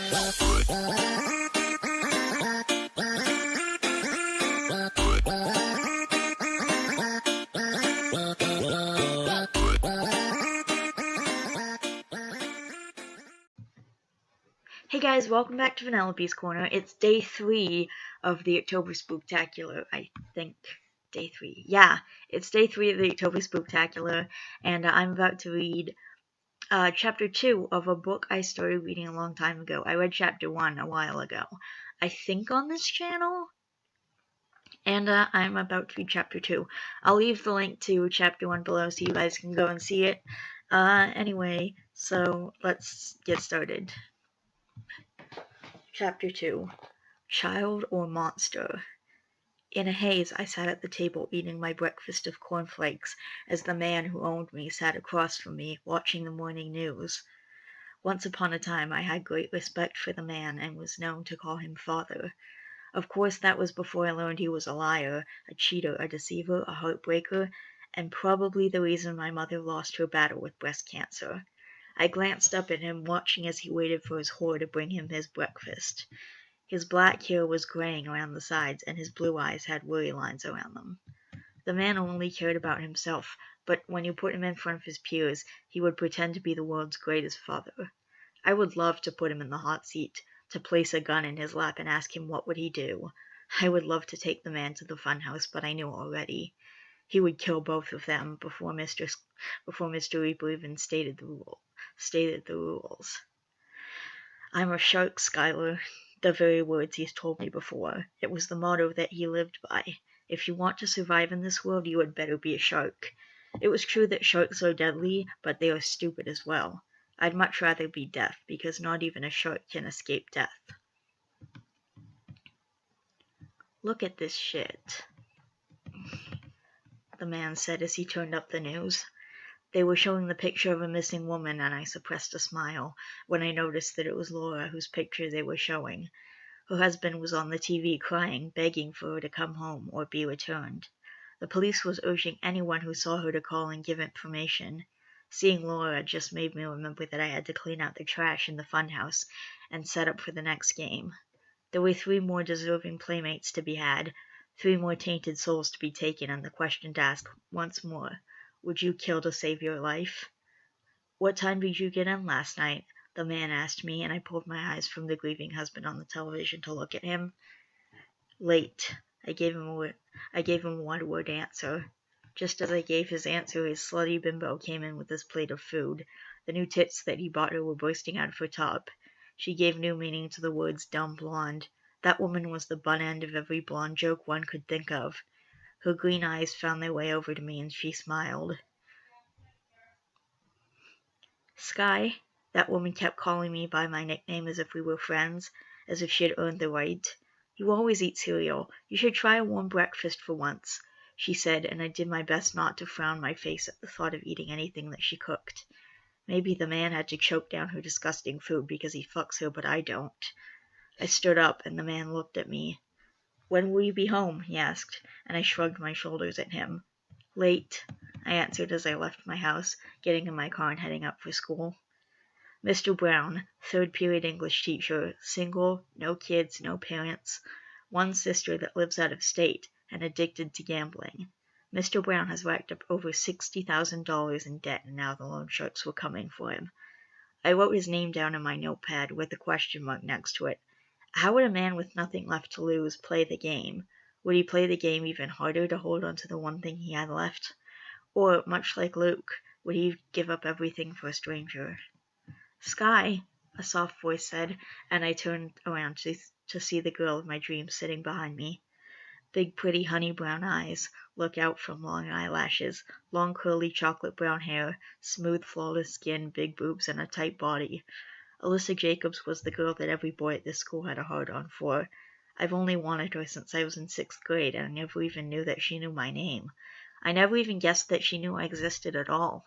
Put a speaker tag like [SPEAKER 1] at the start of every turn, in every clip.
[SPEAKER 1] Hey guys, welcome back to Vanellope's Corner. It's day 3 of the October Spooktacular, I think. Day 3. Yeah, it's day 3 of the October Spooktacular, and I'm about to read chapter 2 of a book I started reading a long time ago. I read chapter 1 a while ago, I think, on this channel, and I'm about to read chapter 2. I'll leave the link to chapter 1 below so you guys can go and see it. Anyway, so let's get started. Chapter 2. Child or Monster? In a haze, I sat at the table eating my breakfast of cornflakes as the man who owned me sat across from me, watching the morning news. Once upon a time, I had great respect for the man and was known to call him father. Of course, that was before I learned he was a liar, a cheater, a deceiver, a heartbreaker, and probably the reason my mother lost her battle with breast cancer. I glanced up at him, watching as he waited for his whore to bring him his breakfast. His black hair was graying around the sides, and his blue eyes had worry lines around them. The man only cared about himself, but when you put him in front of his peers, he would pretend to be the world's greatest father. I would love to put him in the hot seat, to place a gun in his lap and ask him what would he do. I would love to take the man to the funhouse, but I knew already. He would kill both of them before Mr. Reaper even stated the rules. I'm a shark, Skylar. The very words he's told me before. It was the motto that he lived by. If you want to survive in this world, you had better be a shark. It was true that sharks are deadly, but they are stupid as well. I'd much rather be death, because not even a shark can escape death. Look at this shit, the man said as he turned up the news. They were showing the picture of a missing woman, and I suppressed a smile when I noticed that it was Laura whose picture they were showing. Her husband was on the TV crying, begging for her to come home or be returned. The police was urging anyone who saw her to call and give information. Seeing Laura just made me remember that I had to clean out the trash in the funhouse and set up for the next game. There were 3 more deserving playmates to be had, 3 more tainted souls to be taken, and the question to ask once more: would you kill to save your life? What time did you get in last night? The man asked me, and I pulled my eyes from the grieving husband on the television to look at him. Late. I gave him a one-word answer. Just as I gave his answer, his slutty bimbo came in with his plate of food. The new tits that he bought her were bursting out of her top. She gave new meaning to the words dumb blonde. That woman was the butt end of every blonde joke one could think of. Her green eyes found their way over to me, and she smiled. Sky? That woman kept calling me by my nickname as if we were friends, as if she had earned the right. You always eat cereal. You should try a warm breakfast for once, she said, and I did my best not to frown my face at the thought of eating anything that she cooked. Maybe the man had to choke down her disgusting food because he fucks her, but I don't. I stood up, and the man looked at me. When will you be home? He asked, and I shrugged my shoulders at him. Late, I answered as I left my house, getting in my car and heading up for school. Mr. Brown, 3rd period English teacher, single, no kids, no parents, one sister that lives out of state, and addicted to gambling. Mr. Brown has racked up over $60,000 in debt, and now the loan sharks were coming for him. I wrote his name down in my notepad with a question mark next to it. How would a man with nothing left to lose play the game? Would he play the game even harder to hold on to the one thing he had left? Or, much like Luke, would he give up everything for a stranger? Sky, a soft voice said, and I turned around to see the girl of my dreams sitting behind me. Big, pretty, honey brown eyes look out from long eyelashes, long, curly, chocolate brown hair, smooth, flawless skin, big boobs, and a tight body. Alyssa Jacobs was the girl that every boy at this school had a hard-on for. I've only wanted her since I was in 6th grade, and I never even knew that she knew my name. I never even guessed that she knew I existed at all.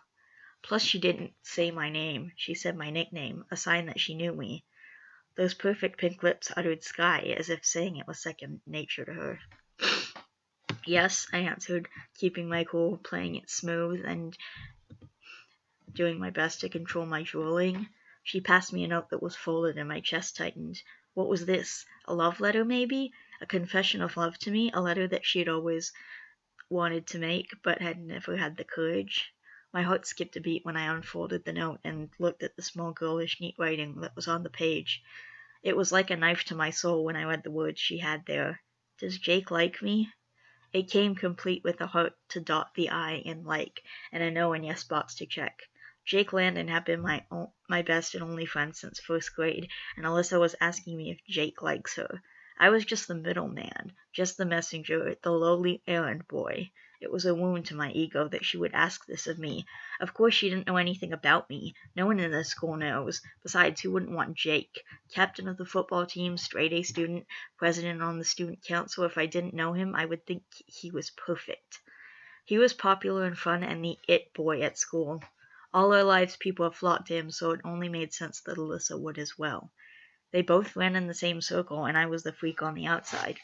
[SPEAKER 1] Plus, she didn't say my name. She said my nickname, a sign that she knew me. Those perfect pink lips uttered Sky, as if saying it was second nature to her. Yes, I answered, keeping my cool, playing it smooth, and doing my best to control my drooling. She passed me a note that was folded and my chest tightened. What was this? A love letter, maybe? A confession of love to me? A letter that she had always wanted to make, but had never had the courage? My heart skipped a beat when I unfolded the note and looked at the small girlish neat writing that was on the page. It was like a knife to my soul when I read the words she had there. Does Jake like me? It came complete with a heart to dot the I in like, and a no and yes box to check. Jake Landon had been my best and only friend since first grade, and Alyssa was asking me if Jake likes her. I was just the middleman, just the messenger, the lowly errand boy. It was a wound to my ego that she would ask this of me. Of course she didn't know anything about me. No one in the school knows. Besides, who wouldn't want Jake? Captain of the football team, straight-A student, president on the student council. If I didn't know him, I would think he was perfect. He was popular and fun and the it boy at school. All our lives people have flocked to him, so it only made sense that Alyssa would as well. They both ran in the same circle, and I was the freak on the outside.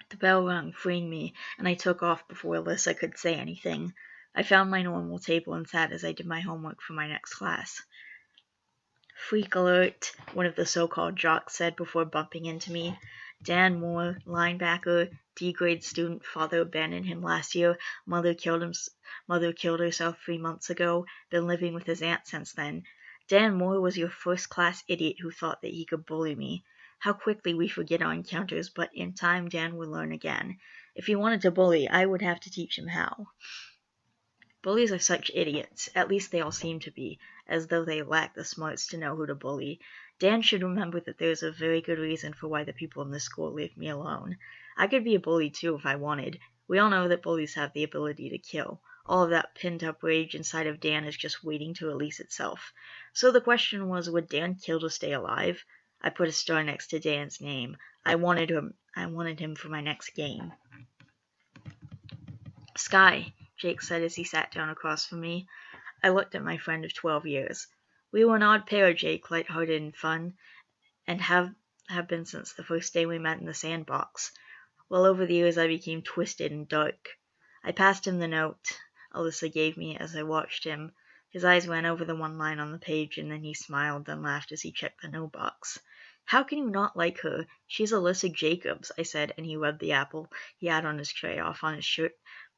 [SPEAKER 1] The bell rang, freeing me, and I took off before Alyssa could say anything. I found my normal table and sat as I did my homework for my next class. Freak alert, one of the so-called jocks said before bumping into me. Dan Moore, linebacker, D-grade student, father abandoned him last year, mother killed herself 3 months ago, been living with his aunt since then. Dan Moore was your first-class idiot who thought that he could bully me. How quickly we forget our encounters, but in time Dan would learn again. If he wanted to bully, I would have to teach him how. Bullies are such idiots, at least they all seem to be, as though they lack the smarts to know who to bully. Dan should remember that there is a very good reason for why the people in this school leave me alone. I could be a bully too if I wanted. We all know that bullies have the ability to kill. All of that pent-up rage inside of Dan is just waiting to release itself. So the question was, would Dan kill to stay alive? I put a star next to Dan's name. I wanted him for my next game. Sky, Jake said as he sat down across from me. I looked at my friend of 12 years. We were an odd pair, Jake, light-hearted and fun, and have been since the first day we met in the sandbox. Well, over the years I became twisted and dark. I passed him the note Alyssa gave me as I watched him. His eyes ran over the one line on the page, and then he smiled, then laughed as he checked the no box. How can you not like her? She's Alyssa Jacobs, I said, and he rubbed the apple he had on his tray off on his shirt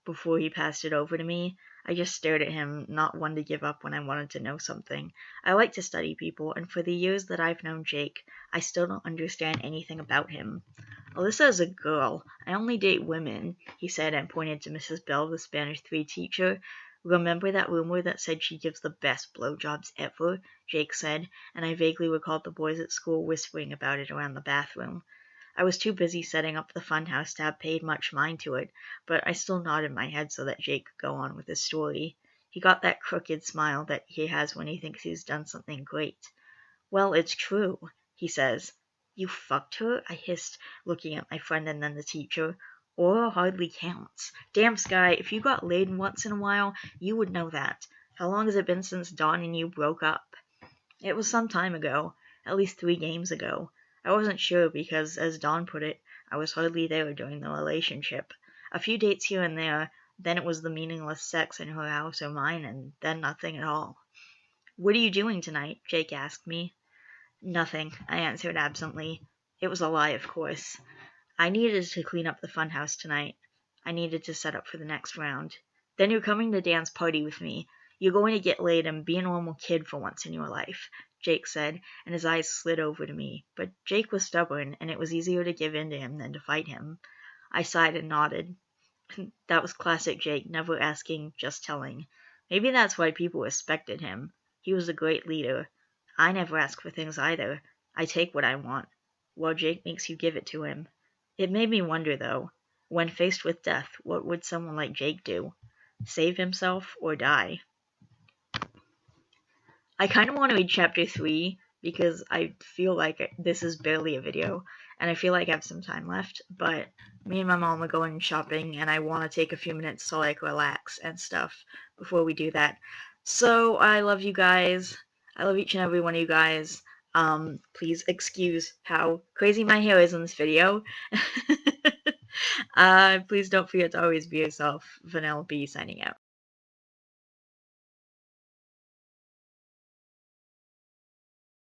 [SPEAKER 1] before he passed it over to me. I just stared at him, not one to give up when I wanted to know something. I like to study people, and for the years that I've known Jake, I still don't understand anything about him. Alyssa is a girl. I only date women, he said, and pointed to Mrs. Bell, the Spanish 3 teacher. Remember that rumor that said she gives the best blowjobs ever? Jake said, and I vaguely recalled the boys at school whispering about it around the bathroom. I was too busy setting up the funhouse to have paid much mind to it, but I still nodded my head so that Jake could go on with his story. He got that crooked smile that he has when he thinks he's done something great. Well, it's true, he says. You fucked her? I hissed, looking at my friend and then the teacher. Or hardly counts. Damn, Sky, if you got laid once in a while, you would know that. How long has it been since Dawn and you broke up? It was some time ago, at least 3 games ago. I wasn't sure because, as Dawn put it, I was hardly there during the relationship. A few dates here and there, then it was the meaningless sex in her house or mine, and then nothing at all. What are you doing tonight? Jake asked me. Nothing, I answered absently. It was a lie, of course. I needed to clean up the funhouse tonight. I needed to set up for the next round. Then you're coming to Dan's party with me. You're going to get laid and be a normal kid for once in your life, Jake said, and his eyes slid over to me. But Jake was stubborn, and it was easier to give in to him than to fight him. I sighed and nodded. That was classic Jake, never asking, just telling. Maybe that's why people respected him. He was a great leader. I never ask for things either. I take what I want. Well, Jake makes you give it to him. It made me wonder, though, when faced with death, what would someone like Jake do? Save himself or die? I kind of want to read Chapter 3 because I feel like this is barely a video, and I feel like I have some time left, but me and my mom are going shopping, and I want to take a few minutes to, relax and stuff before we do that. So, I love you guys. I love each and every one of you guys. Please excuse how crazy my hair is in this video. Please don't forget to always be yourself. Vanellope signing out.